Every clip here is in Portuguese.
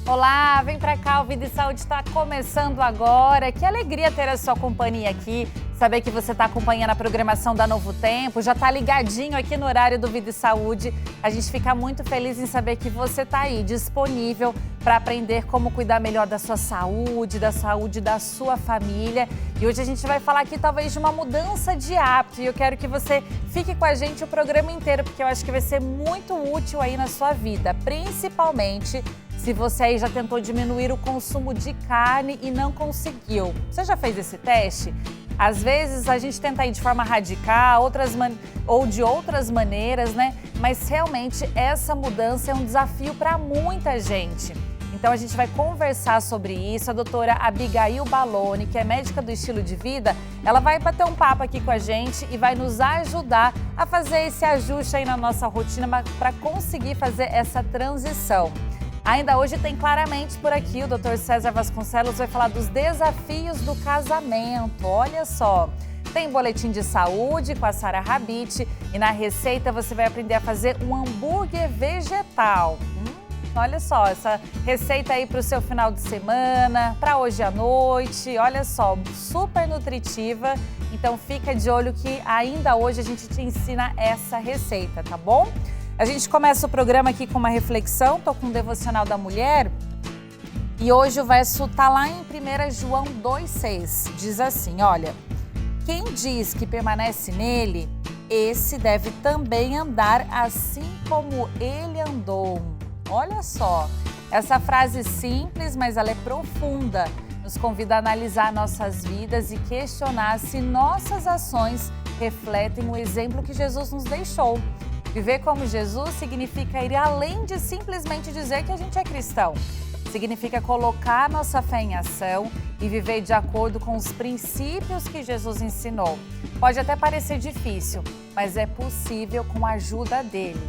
Olá, vem pra cá, o Vida e Saúde está começando agora. Que alegria ter a sua companhia aqui, saber que você está acompanhando a programação da Novo Tempo, já está ligadinho aqui no horário do Vida e Saúde. A gente fica muito feliz em saber que você está aí, disponível para aprender como cuidar melhor da sua saúde da sua família. E hoje a gente vai falar aqui talvez de uma mudança de hábito e eu quero que você fique com a gente o programa inteiro, porque eu acho que vai ser muito útil aí na sua vida, principalmente se você aí já tentou diminuir o consumo de carne e não conseguiu. Você já fez esse teste? Às vezes a gente tenta ir de forma radical, ou de outras maneiras, né? Mas realmente essa mudança é um desafio para muita gente. Então a gente vai conversar sobre isso. A doutora Abigail Balloni, que é médica do estilo de vida, ela vai bater um papo aqui com a gente e vai nos ajudar a fazer esse ajuste aí na nossa rotina para conseguir fazer essa transição. Ainda hoje tem claramente por aqui, o Dr. César Vasconcelos vai falar dos desafios do casamento. Olha só, tem boletim de saúde com a Sara Rabite e na receita você vai aprender a fazer um hambúrguer vegetal. Olha só, essa receita aí para o seu final de semana, para hoje à noite, olha só, super nutritiva. Então fica de olho que ainda hoje a gente te ensina essa receita, tá bom? A gente começa o programa aqui com uma reflexão, tô com o Devocional da Mulher e hoje o verso tá lá em 1 João 2,6, diz assim, olha, quem diz que permanece nele, esse deve também andar assim como ele andou. Olha só, essa frase simples, mas ela é profunda, nos convida a analisar nossas vidas e questionar se nossas ações refletem o exemplo que Jesus nos deixou. Viver como Jesus significa ir além de simplesmente dizer que a gente é cristão. Significa colocar nossa fé em ação e viver de acordo com os princípios que Jesus ensinou. Pode até parecer difícil, mas é possível com a ajuda dele.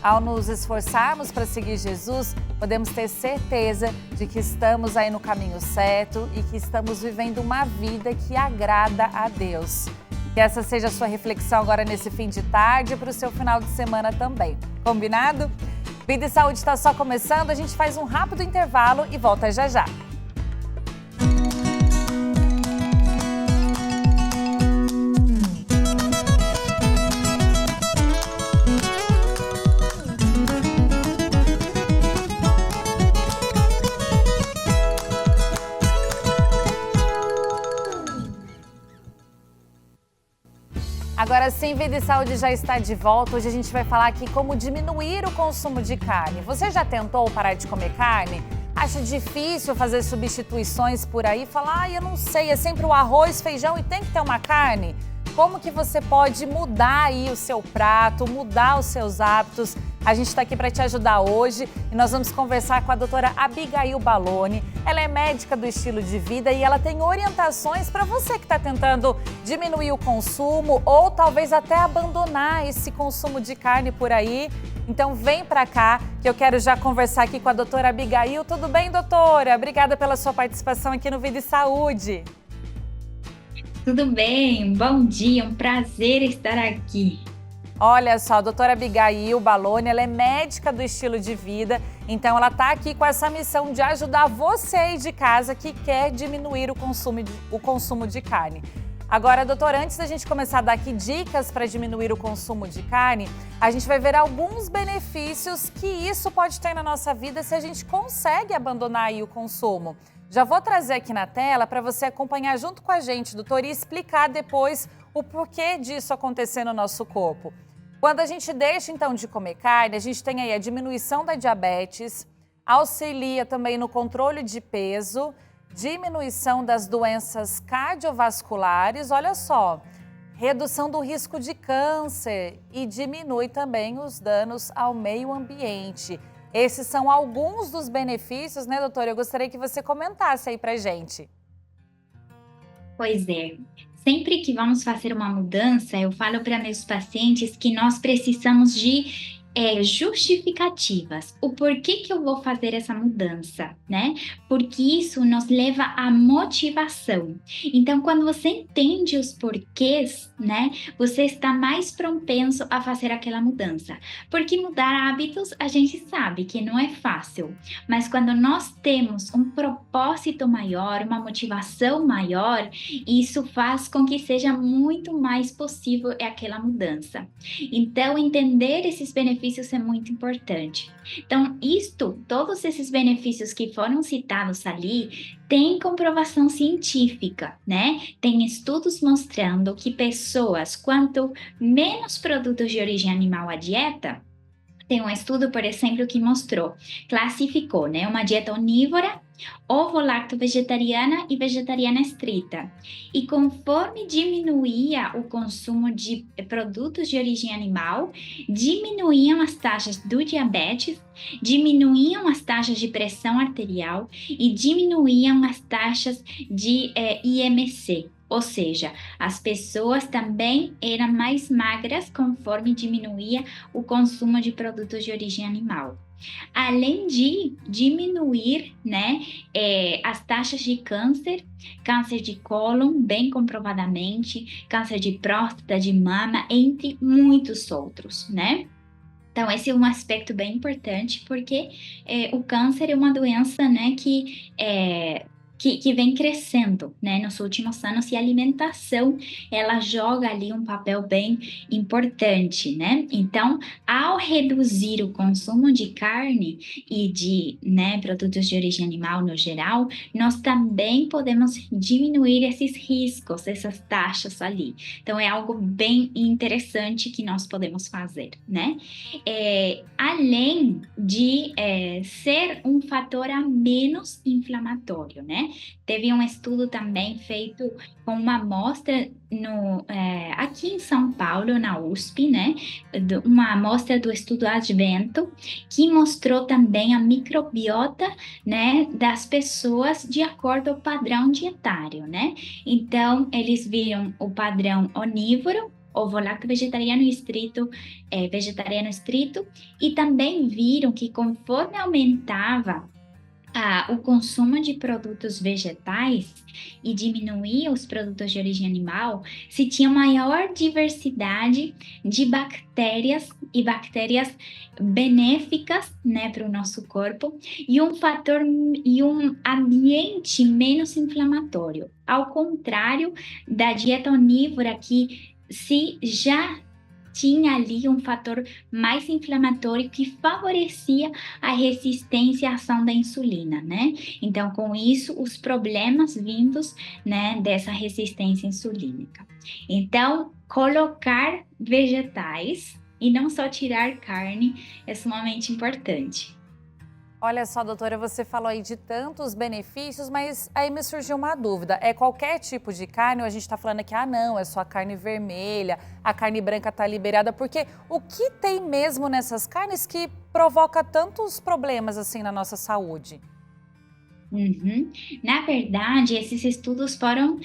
Ao nos esforçarmos para seguir Jesus, podemos ter certeza de que estamos aí no caminho certo e que estamos vivendo uma vida que agrada a Deus. Que essa seja a sua reflexão agora nesse fim de tarde e para o seu final de semana também. Combinado? Vida e Saúde está só começando, a gente faz um rápido intervalo e volta já já. Agora sim, Vida e Saúde já está de volta. Hoje a gente vai falar aqui como diminuir o consumo de carne. Você já tentou parar de comer carne? Acha difícil fazer substituições por aí? Falar, eu não sei, é sempre o arroz, feijão e tem que ter uma carne? Como que você pode mudar aí o seu prato, mudar os seus hábitos? A gente está aqui para te ajudar hoje e nós vamos conversar com a doutora Abigail Balloni. Ela é médica do estilo de vida e ela tem orientações para você que está tentando diminuir o consumo ou talvez até abandonar esse consumo de carne por aí. Então vem para cá que eu quero já conversar aqui com a doutora Abigail. Tudo bem, doutora? Obrigada pela sua participação aqui no Vida e Saúde. Tudo bem, bom dia, um prazer estar aqui. Olha só, a doutora Abigail Balloni, ela é médica do estilo de vida, então ela está aqui com essa missão de ajudar você aí de casa que quer diminuir o consumo de carne. Agora, doutora, antes da gente começar a dar aqui dicas para diminuir o consumo de carne, a gente vai ver alguns benefícios que isso pode ter na nossa vida se a gente consegue abandonar aí o consumo. Já vou trazer aqui na tela para você acompanhar junto com a gente, doutora, e explicar depois o porquê disso acontecer no nosso corpo. Quando a gente deixa, então, de comer carne, a gente tem aí a diminuição da diabetes, auxilia também no controle de peso, diminuição das doenças cardiovasculares, olha só, redução do risco de câncer e diminui também os danos ao meio ambiente. Esses são alguns dos benefícios, né, doutora? Eu gostaria que você comentasse aí pra gente. Pois é, sempre que vamos fazer uma mudança, eu falo para meus pacientes que nós precisamos de justificativas. O porquê que eu vou fazer essa mudança, né? Porque isso nos leva à motivação. Então, quando você entende os porquês, né? Você está mais propenso a fazer aquela mudança. Porque mudar hábitos, a gente sabe que não é fácil. Mas quando nós temos um propósito maior, uma motivação maior, isso faz com que seja muito mais possível aquela mudança. Então, entender esses benefícios é muito importante. Então, todos esses benefícios que foram citados ali, têm comprovação científica, né? Tem estudos mostrando que pessoas, quanto menos produtos de origem animal à dieta, tem um estudo, por exemplo, que classificou, né, uma dieta onívora, ovo-lacto-vegetariana e vegetariana estrita. E conforme diminuía o consumo de produtos de origem animal, diminuíam as taxas do diabetes, diminuíam as taxas de pressão arterial e diminuíam as taxas de IMC. Ou seja, as pessoas também eram mais magras conforme diminuía o consumo de produtos de origem animal. Além de diminuir, né, as taxas de câncer de cólon, bem comprovadamente, câncer de próstata, de mama, entre muitos outros, né? Então, esse é um aspecto bem importante, porque o câncer é uma doença, né, que vem crescendo, né, nos últimos anos, e a alimentação, ela joga ali um papel bem importante, né? Então, ao reduzir o consumo de carne e de, né, produtos de origem animal no geral, nós também podemos diminuir esses riscos, essas taxas ali. Então, é algo bem interessante que nós podemos fazer, né? Além de ser um fator a menos inflamatório, né? Teve um estudo também feito com uma amostra aqui em São Paulo, na USP, né? Uma amostra do estudo Advento, que mostrou também a microbiota, né, das pessoas de acordo ao padrão dietário, né? Então, eles viram o padrão onívoro, ovo-lacto vegetariano estrito, e também viram que conforme aumentava o consumo de produtos vegetais e diminuía os produtos de origem animal, se tinha maior diversidade de bactérias e bactérias benéficas, né, para o nosso corpo, e um ambiente menos inflamatório. Ao contrário da dieta onívora, que se já tinha ali um fator mais inflamatório que favorecia a resistência à ação da insulina, né? Então, com isso, os problemas vindos, né, dessa resistência insulínica. Então, colocar vegetais e não só tirar carne é sumamente importante. Olha só, doutora, você falou aí de tantos benefícios, mas aí me surgiu uma dúvida. É qualquer tipo de carne ou a gente está falando aqui, não, é só a carne vermelha, a carne branca está liberada? Porque o que tem mesmo nessas carnes que provoca tantos problemas assim na nossa saúde? Uhum. Na verdade, esses estudos foram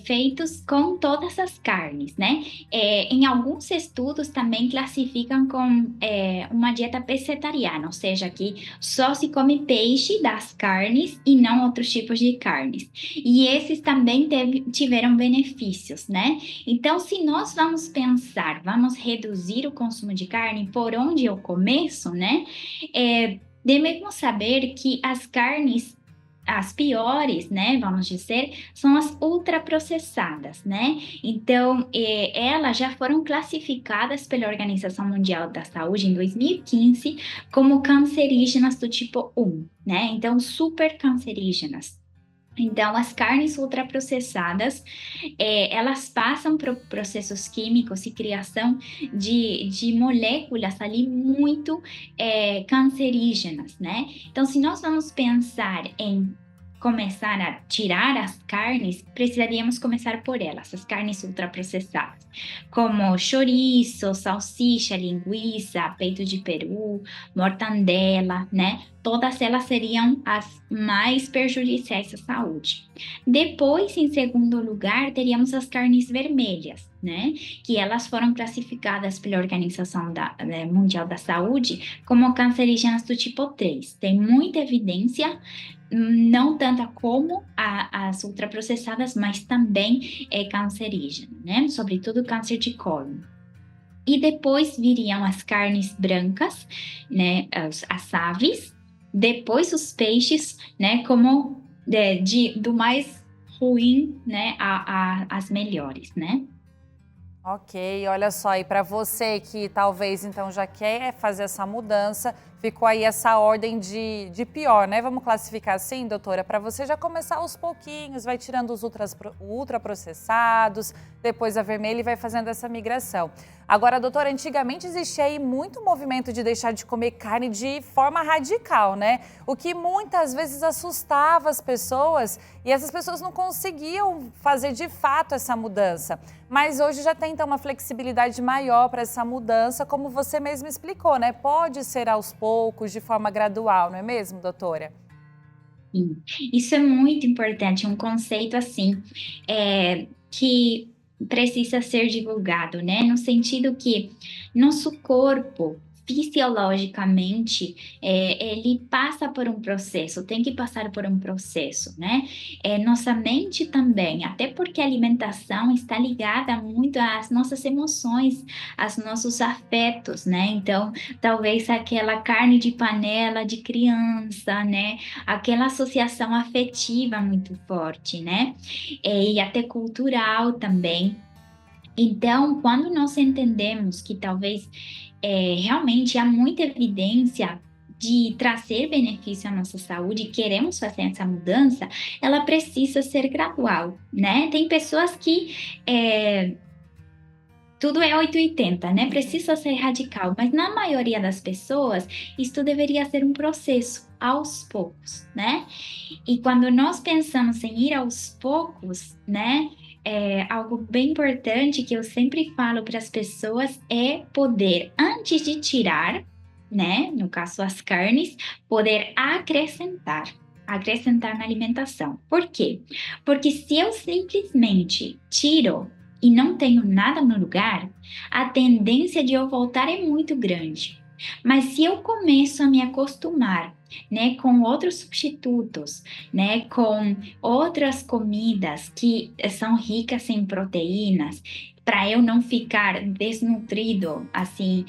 feitos com todas as carnes, né? Em alguns estudos também classificam com uma dieta pescetariana, ou seja, que só se come peixe das carnes e não outros tipos de carnes. E esses também tiveram benefícios, né? Então, se nós vamos reduzir o consumo de carne, por onde eu começo, né? Devemos saber que as piores, né, vamos dizer, são as ultraprocessadas, né? Então, elas já foram classificadas pela Organização Mundial da Saúde em 2015 como cancerígenas do tipo 1, né? Então, super cancerígenas. Então, as carnes ultraprocessadas, elas passam por processos químicos e criação de moléculas ali muito cancerígenas, né? Então, se nós vamos pensar em começar a tirar as carnes, precisaríamos começar por elas, as carnes ultraprocessadas, como chouriço, salsicha, linguiça, peito de peru, mortandela, né? todas elas seriam as mais prejudiciais à saúde. Depois, em segundo lugar, teríamos as carnes vermelhas, né? Que elas foram classificadas pela Organização Mundial da Saúde como cancerígenas do tipo 3. Tem muita evidência, não tanta como as ultraprocessadas, mas também é cancerígena, né? Sobretudo câncer de cólon. E depois viriam as carnes brancas, né? As aves, depois os peixes, né? Como do mais ruim, né? As melhores, né? Ok, olha só, e para você que talvez então já quer fazer essa mudança, ficou aí essa ordem de pior, né? Vamos classificar assim, doutora, para você já começar aos pouquinhos, vai tirando os ultraprocessados, depois a vermelha e vai fazendo essa migração. Agora, doutora, antigamente existia aí muito movimento de deixar de comer carne de forma radical, né? O que muitas vezes assustava as pessoas e essas pessoas não conseguiam fazer de fato essa mudança. Mas hoje já tem então uma flexibilidade maior para essa mudança, como você mesmo explicou, né? Pode ser aos poucos, de forma gradual, não é mesmo, doutora? Sim. Isso é muito importante, um conceito assim, que precisa ser divulgado, né? No sentido que nosso corpo, fisiologicamente, ele passa por um processo, tem que passar por um processo, né? Nossa mente também, até porque a alimentação está ligada muito às nossas emoções, aos nossos afetos, né? Então, talvez aquela carne de panela de criança, né? Aquela associação afetiva muito forte, né? E até cultural também. Então, quando nós entendemos que talvez realmente há muita evidência de trazer benefício à nossa saúde e queremos fazer essa mudança, ela precisa ser gradual, né? Tem pessoas que tudo é 880, né? Precisa ser radical, mas na maioria das pessoas, isso deveria ser um processo aos poucos, né? E quando nós pensamos em ir aos poucos, né? Algo bem importante que eu sempre falo para as pessoas é poder, antes de tirar, né? No caso, as carnes, poder acrescentar na alimentação. Por quê? Porque se eu simplesmente tiro e não tenho nada no lugar, a tendência de eu voltar é muito grande. Mas se eu começo a me acostumar, né, com outros substitutos, né, com outras comidas que são ricas em proteínas, para eu não ficar desnutrido, assim,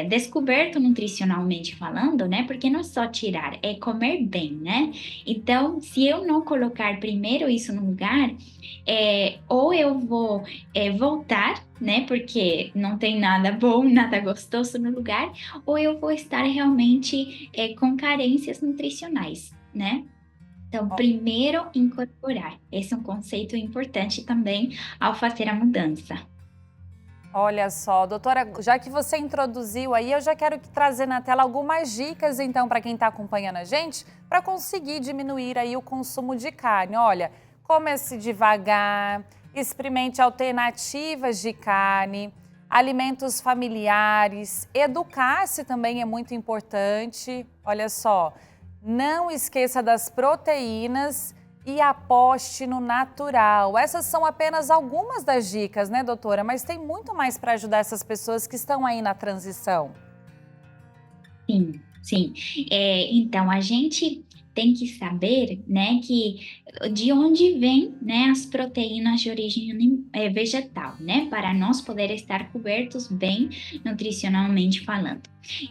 descoberto nutricionalmente falando, né? Porque não é só tirar, é comer bem, né? Então, se eu não colocar primeiro isso no lugar, ou eu vou voltar, né? Porque não tem nada bom, nada gostoso no lugar, ou eu vou estar realmente com carências nutricionais, né? Então, primeiro incorporar. Esse é um conceito importante também ao fazer a mudança. Olha só, doutora, já que você introduziu aí, eu já quero trazer na tela algumas dicas, então, para quem está acompanhando a gente, para conseguir diminuir aí o consumo de carne. Olha, comece devagar, experimente alternativas de carne, alimentos familiares, educar-se também é muito importante. Olha só, não esqueça das proteínas e aposte no natural. Essas são apenas algumas das dicas, né, doutora? Mas tem muito mais para ajudar essas pessoas que estão aí na transição. Sim, sim. Então, a gente tem que saber, né, que de onde vêm, né, as proteínas de origem vegetal, né, para nós poder estar cobertos bem nutricionalmente falando.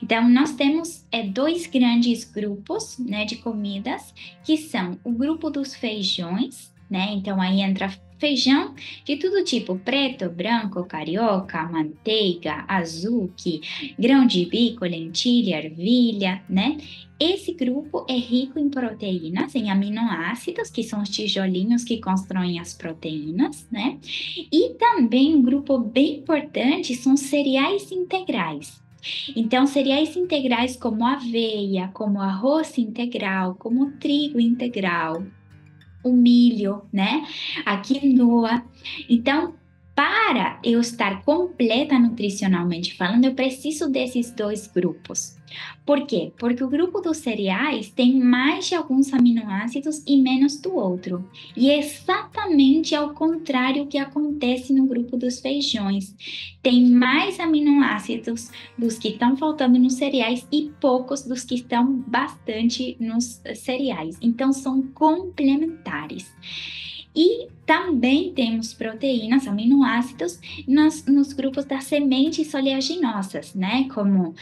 Então, nós temos dois grandes grupos, né, de comidas, que são o grupo dos feijões, né, então aí entra feijão de todo tipo, preto, branco, carioca, manteiga, azuki, grão de bico, lentilha, ervilha, né? Esse grupo é rico em proteínas, em aminoácidos, que são os tijolinhos que constroem as proteínas, né? E também um grupo bem importante são cereais integrais. Então, cereais integrais como aveia, como arroz integral, como trigo integral, o milho, né? A quinoa. Então, Para eu estar completa nutricionalmente falando, eu preciso desses dois grupos. Por quê? Porque o grupo dos cereais tem mais de alguns aminoácidos e menos do outro. E é exatamente ao contrário que acontece no grupo dos feijões. Tem mais aminoácidos dos que estão faltando nos cereais e poucos dos que estão bastante nos cereais. Então, são complementares. E também temos proteínas, aminoácidos, nos grupos das sementes oleaginosas, né? Como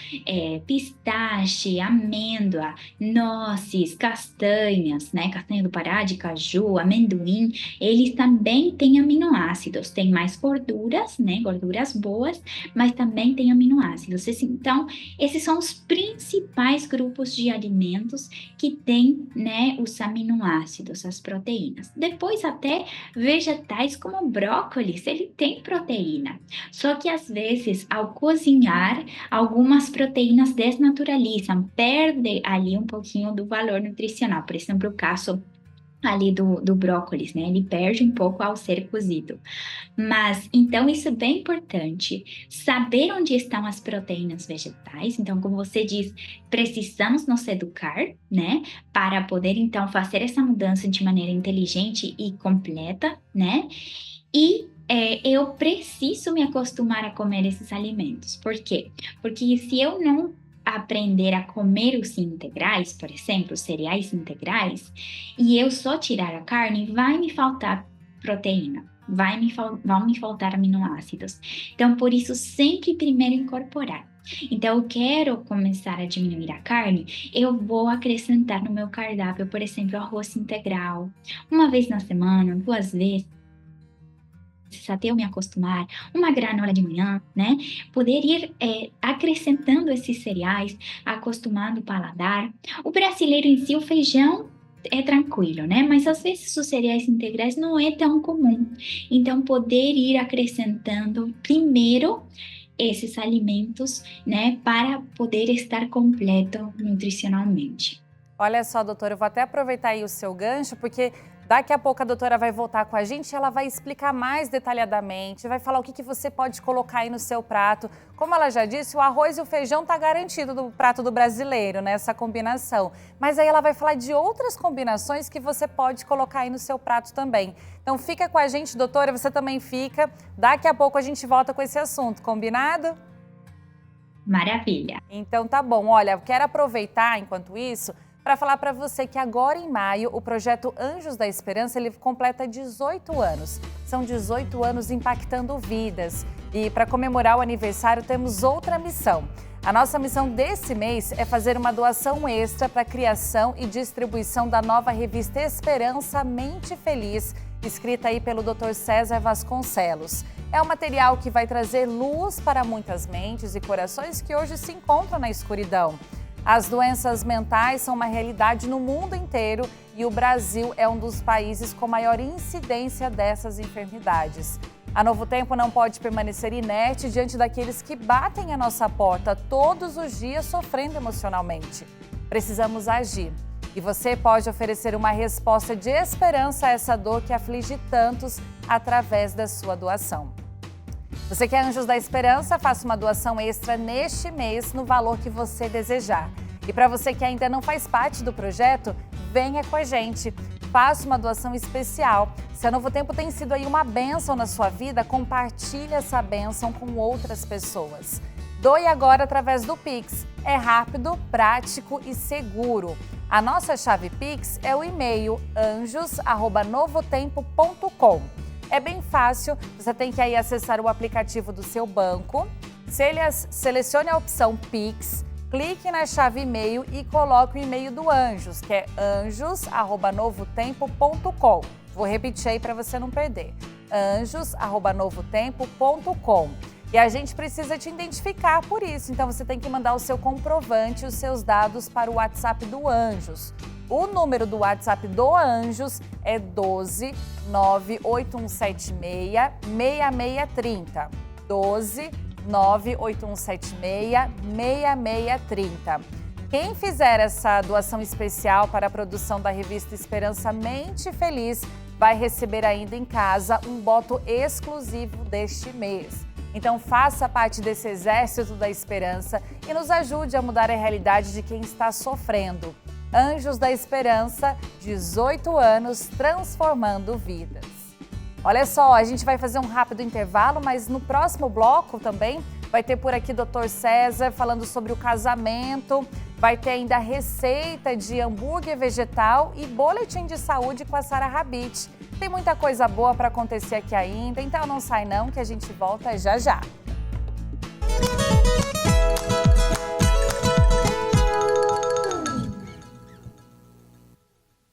pistache, amêndoa, nozes, castanhas, né? Castanha do Pará, de caju, amendoim. Eles também têm aminoácidos. Tem mais gorduras, né? Gorduras boas, mas também tem aminoácidos. Então, esses são os principais grupos de alimentos que têm, né? Os aminoácidos, as proteínas. Depois, até vegetais como brócolis, ele tem proteína. Só que às vezes, ao cozinhar, algumas proteínas desnaturalizam, perde ali um pouquinho do valor nutricional. Por exemplo, o caso ali do brócolis, né? Ele perde um pouco ao ser cozido. Mas, então, isso é bem importante. Saber onde estão as proteínas vegetais. Então, como você diz, precisamos nos educar, né? Para poder, então, fazer essa mudança de maneira inteligente e completa, né? E eu preciso me acostumar a comer esses alimentos. Por quê? Porque se eu não aprender a comer os integrais, por exemplo, os cereais integrais, e eu só tirar a carne, vai me faltar proteína, vão me faltar aminoácidos. Então, por isso, sempre primeiro incorporar. Então, eu quero começar a diminuir a carne, eu vou acrescentar no meu cardápio, por exemplo, arroz integral, uma vez na semana, 2 vezes, até eu me acostumar, uma granola de manhã, né? Poder ir acrescentando esses cereais, acostumando o paladar. O brasileiro em si, o feijão é tranquilo, né? Mas às vezes os cereais integrais não é tão comum. Então, poder ir acrescentando primeiro esses alimentos, né? Para poder estar completo nutricionalmente. Olha só, doutora, eu vou até aproveitar aí o seu gancho, porque daqui a pouco a doutora vai voltar com a gente e ela vai explicar mais detalhadamente, vai falar o que você pode colocar aí no seu prato. Como ela já disse, o arroz e o feijão está garantido do prato do brasileiro, né, essa combinação. Mas aí ela vai falar de outras combinações que você pode colocar aí no seu prato também. Então fica com a gente, doutora, você também fica. Daqui a pouco a gente volta com esse assunto, combinado? Maravilha! Então tá bom, olha, eu quero aproveitar enquanto isso para falar para você que agora em maio o projeto Anjos da Esperança ele completa 18 anos. São 18 anos impactando vidas. E para comemorar o aniversário temos outra missão. A nossa missão desse mês é fazer uma doação extra para a criação e distribuição da nova revista Esperança Mente Feliz, escrita aí pelo Dr. César Vasconcelos. É um material que vai trazer luz para muitas mentes e corações que hoje se encontram na escuridão. As doenças mentais são uma realidade no mundo inteiro e o Brasil é um dos países com maior incidência dessas enfermidades. A Novo Tempo não pode permanecer inerte diante daqueles que batem a nossa porta todos os dias sofrendo emocionalmente. Precisamos agir. E você pode oferecer uma resposta de esperança a essa dor que aflige tantos através da sua doação. Você que é Anjos da Esperança, faça uma doação extra neste mês no valor que você desejar. E para você que ainda não faz parte do projeto, venha com a gente. Faça uma doação especial. Se a Novo Tempo tem sido aí uma bênção na sua vida, compartilhe essa bênção com outras pessoas. Doe agora através do Pix. É rápido, prático e seguro. A nossa chave Pix é o e-mail anjos@novotempo.com. É bem fácil, você tem que aí acessar o aplicativo do seu banco, selecione a opção Pix, clique na chave e-mail e coloque o e-mail do Anjos, que é anjos@novotempo.com. Vou repetir aí para você não perder, anjos@novotempo.com. E a gente precisa te identificar por isso, então você tem que mandar o seu comprovante, os seus dados para o WhatsApp do Anjos. O número do WhatsApp do Anjos é 12 98176 6630. 12 98176 6630. Quem fizer essa doação especial para a produção da revista Esperança Mente Feliz vai receber ainda em casa um boto exclusivo deste mês. Então faça parte desse exército da esperança e nos ajude a mudar a realidade de quem está sofrendo. Anjos da Esperança, 18 anos transformando vidas. Olha só, a gente vai fazer um rápido intervalo, mas no próximo bloco também vai ter por aqui Dr. César falando sobre o casamento, vai ter ainda receita de hambúrguer vegetal e boletim de saúde com a Sara Rabit. Tem muita coisa boa para acontecer aqui ainda, então não sai não que a gente volta já já.